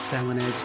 7H